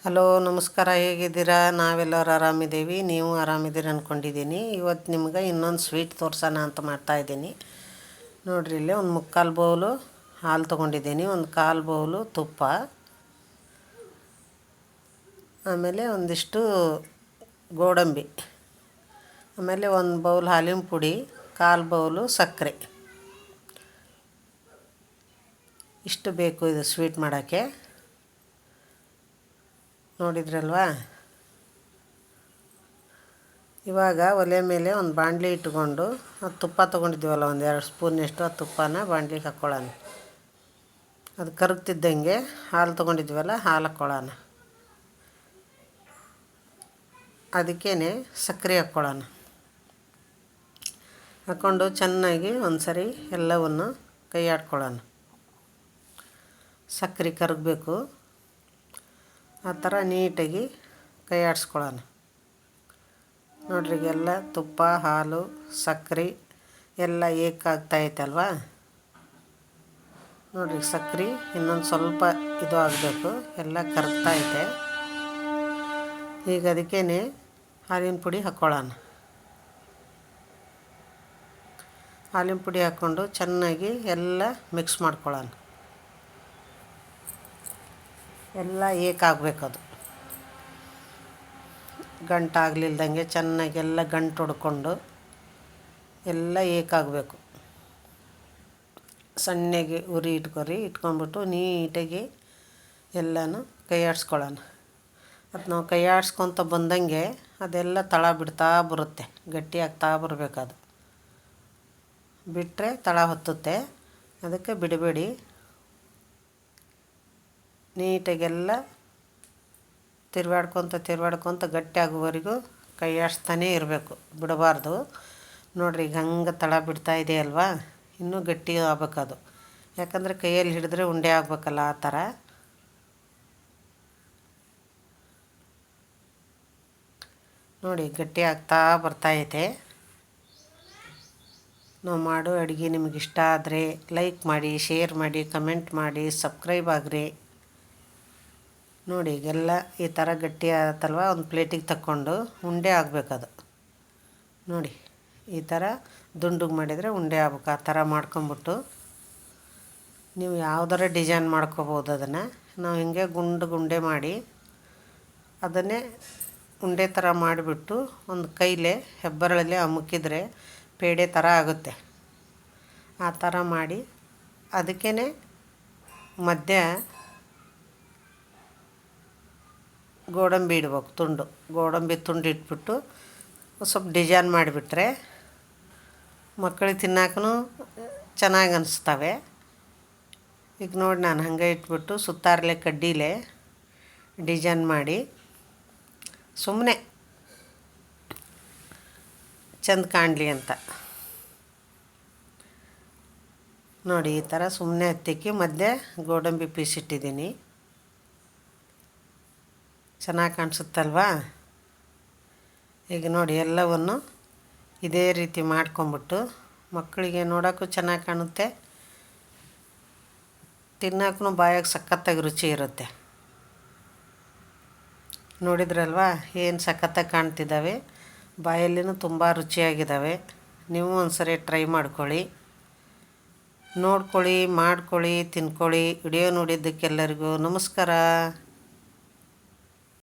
Hello ನಮಸ್ಕಾರ, ಹೇಗಿದ್ದೀರಾ? ನಾವೆಲ್ಲರೂ ಆರಾಮಿದ್ದೀವಿ, ನೀವು ಆರಾಮಿದ್ದೀರಿ ಅಂದ್ಕೊಂಡಿದ್ದೀನಿ. ಇವತ್ತು ನಿಮ್ಗೆ ಇನ್ನೊಂದು ಸ್ವೀಟ್ ತೋರ್ಸೋಣ ಅಂತ ಮಾಡ್ತಾಯಿದ್ದೀನಿ. ನೋಡಿರಿ, ಇಲ್ಲಿ ಒಂದು ಮುಕ್ಕಾಲು ಬೌಲು ಹಾಲು ತೊಗೊಂಡಿದ್ದೀನಿ, ಒಂದು ಕಾಲು ಬೌಲು ತುಪ್ಪ, ಆಮೇಲೆ ಒಂದಿಷ್ಟು ಗೋಡಂಬಿ, ಆಮೇಲೆ ಒಂದು ಬೌಲ್ ಹಾಲಿನ ಪುಡಿ, ಕಾಲು ಬೌಲು ಸಕ್ಕರೆ. ಇಷ್ಟು ಬೇಕು ಇದು ಸ್ವೀಟ್ ಮಾಡೋಕ್ಕೆ. ನೋಡಿದ್ರಲ್ವಾ? ಇವಾಗ ಒಲೆ ಮೇಲೆ ಒಂದು ಬಾಣಲಿ ಇಟ್ಕೊಂಡು ಅದು ತುಪ್ಪ ತೊಗೊಂಡಿದ್ದೀವಲ್ಲ, ಒಂದು 2 ಸ್ಪೂನಷ್ಟು ಆ ತುಪ್ಪನ ಬಾಣಲಿಗೆ ಹಾಕ್ಕೊಳ್ಳೋಣ. ಅದು ಕರಗ್ತಿದ್ದಂಗೆ ಹಾಲು ತೊಗೊಂಡಿದ್ದೀವಲ್ಲ, ಹಾಲು ಹಾಕ್ಕೊಳ್ಳೋಣ. ಅದಕ್ಕೇ ಸಕ್ಕರೆ ಹಾಕ್ಕೊಳ್ಳೋಣ. ಹಾಕ್ಕೊಂಡು ಚೆನ್ನಾಗಿ ಒಂದು ಸರಿ ಎಲ್ಲವನ್ನು ಕೈ ಆಡ್ಕೊಳ್ಳೋಣ. ಸಕ್ಕರೆ ಕರಗಬೇಕು, ಆ ಥರ ನೀಟಾಗಿ ಕೈ ಆಡಿಸ್ಕೊಳ್ಳೋಣ. ನೋಡ್ರಿ, ಎಲ್ಲ ತುಪ್ಪ, ಹಾಲು, ಸಕ್ಕರೆ ಎಲ್ಲ ಏಕಾಗ್ತಾಯಿತ್ತಲ್ವ. ನೋಡಿರಿ, ಸಕ್ಕರೆ ಇನ್ನೊಂದು ಸ್ವಲ್ಪ ಇದು ಆಗಬೇಕು, ಎಲ್ಲ ಕರಗ್ತಾಯಿದೆ. ಈಗ ಅದಕ್ಕೇ ಹಾಲಿನ ಪುಡಿ ಹಾಕ್ಕೊಳ್ಳೋಣ. ಹಾಲಿನ ಪುಡಿ ಹಾಕ್ಕೊಂಡು ಚೆನ್ನಾಗಿ ಎಲ್ಲ ಮಿಕ್ಸ್ ಮಾಡ್ಕೊಳ್ಳೋಣ. ಎಲ್ಲ ಏಕಾಗಬೇಕದು, ಗಂಟಾಗಲಿಲ್ದಂಗೆ ಚೆನ್ನಾಗಿ ಎಲ್ಲ ಗಂಟು ಹೊಡ್ಕೊಂಡು ಎಲ್ಲ ಏಕಾಗಬೇಕು. ಸಣ್ಣಗೆ ಉರಿ ಇಟ್ಕೊಂಡ್ಬಿಟ್ಟು ನೀಟಾಗಿ ಎಲ್ಲನೂ ಕೈ ಆಡಿಸ್ಕೊಳ್ಳೋಣ. ಅದು ನಾವು ಕೈ ಆಡಿಸ್ಕೊತ ಬಂದಂಗೆ ಅದೆಲ್ಲ ತಳ ಬಿಡ್ತಾ ಬರುತ್ತೆ, ಗಟ್ಟಿ ಆಗ್ತಾ ಬರಬೇಕದು. ಬಿಟ್ಟರೆ ತಳ ಹೊತ್ತುತ್ತೆ, ಅದಕ್ಕೆ ಬಿಡಬೇಡಿ. ನೀಟಾಗೆಲ್ಲ ತಿರ್ವಾಡ್ಕೊತ ಗಟ್ಟಿ ಆಗೋವರೆಗೂ ಕೈ ಆಡಿಸ್ತಾನೇ ಇರಬೇಕು, ಬಿಡಬಾರ್ದು. ನೋಡಿರಿ, ಈಗ ಹಂಗೆ ತಳ ಬಿಡ್ತಾ ಇದೆ ಅಲ್ವಾ, ಇನ್ನೂ ಗಟ್ಟಿ ಆಗ್ಬೇಕದು. ಯಾಕಂದರೆ ಕೈಯಲ್ಲಿ ಹಿಡಿದ್ರೆ ಉಂಡೆ ಆಗಬೇಕಲ್ಲ, ಆ ಥರ. ನೋಡಿ, ಗಟ್ಟಿ ಆಗ್ತಾ ಬರ್ತಾಯಿದೆ. ನಾವು ಮಾಡೋ ಅಡುಗೆ ನಿಮಗೆ ಇಷ್ಟ ಆದರೆ ಲೈಕ್ ಮಾಡಿ, ಶೇರ್ ಮಾಡಿ, ಕಮೆಂಟ್ ಮಾಡಿ, ಸಬ್ಸ್ಕ್ರೈಬ್ ಆಗಿರಿ. ನೋಡಿ, ಈಗೆಲ್ಲ ಈ ಥರ ಗಟ್ಟಿ ಆಗುತ್ತಲ್ವ, ಒಂದು ಪ್ಲೇಟಿಗೆ ತಕ್ಕೊಂಡು ಉಂಡೆ ಆಗಬೇಕದು. ನೋಡಿ, ಈ ಥರ ದುಂಡಿಗೆ ಮಾಡಿದರೆ ಉಂಡೆ ಆಗ್ಬೇಕು. ಆ ಥರ ಮಾಡ್ಕೊಂಬಿಟ್ಟು ನೀವು ಯಾವುದರ ಡಿಸೈನ್ ಮಾಡ್ಕೋಬೋದು. ಅದನ್ನು ನಾವು ಹಿಂಗೆ ಗುಂಡೆ ಮಾಡಿ ಅದನ್ನೇ ಉಂಡೆ ಥರ ಮಾಡಿಬಿಟ್ಟು ಒಂದು ಕೈಲೇ ಹೆಬ್ಬರಳಲ್ಲೇ ಅಮುಕಿದ್ರೆ ಪೇಡೆ ಥರ ಆಗುತ್ತೆ. ಆ ಥರ ಮಾಡಿ ಅದಕ್ಕೇ ಮಧ್ಯ ಗೋಡಂಬಿ ಇಡ್ಬೇಕು, ಗೋಡಂಬಿ ತುಂಡು ಇಟ್ಬಿಟ್ಟು ಸ್ವಲ್ಪ ಡಿಸೈನ್ ಮಾಡಿಬಿಟ್ರೆ ಮಕ್ಕಳಿಗೆ ತಿನ್ನೋಕ್ಕೂ ಚೆನ್ನಾಗಿ ಅನಿಸ್ತವೆ. ಈಗ ನೋಡಿ, ನಾನು ಹಾಗೆ ಇಟ್ಬಿಟ್ಟು ಸುತ್ತಾರಲೆ ಕಡ್ಡಿಲೆ ಡಿಸೈನ್ ಮಾಡಿ ಸುಮ್ಮನೆ ಚೆಂದ ಕಾಣಲಿ ಅಂತ. ನೋಡಿ, ಈ ಥರ ಸುಮ್ಮನೆ ಹತ್ತಿಕ್ಕಿ ಮಧ್ಯೆ ಗೋಡಂಬಿ ಪೀಸ್ ಇಟ್ಟಿದ್ದೀನಿ. ಚೆನ್ನಾಗಿ ಕಾಣಿಸುತ್ತಲ್ವಾ? ಈಗ ನೋಡಿ, ಎಲ್ಲವನ್ನು ಇದೇ ರೀತಿ ಮಾಡ್ಕೊಂಬಿಟ್ಟು ಮಕ್ಕಳಿಗೆ ನೋಡೋಕ್ಕೂ ಚೆನ್ನಾಗಿ ಕಾಣುತ್ತೆ, ತಿನ್ನೋಕ್ಕೂ ಬಾಯಾಗ ಸಖತ್ತಾಗಿ ರುಚಿ ಇರುತ್ತೆ. ನೋಡಿದ್ರಲ್ವಾ ಏನು ಸಖತ್ತಾಗಿ ಕಾಣ್ತಿದ್ದಾವೆ, ಬಾಯಲ್ಲಿನೂ ತುಂಬ ರುಚಿಯಾಗಿದ್ದಾವೆ. ನೀವು ಒಂದ್ಸರಿ ಟ್ರೈ ಮಾಡ್ಕೊಳ್ಳಿ, ನೋಡ್ಕೊಳ್ಳಿ, ಮಾಡ್ಕೊಳ್ಳಿ, ತಿನ್ಕೊಳ್ಳಿ. ವಿಡಿಯೋ ನೋಡಿದ್ದಕ್ಕೆಲ್ಲರಿಗೂ ನಮಸ್ಕಾರ.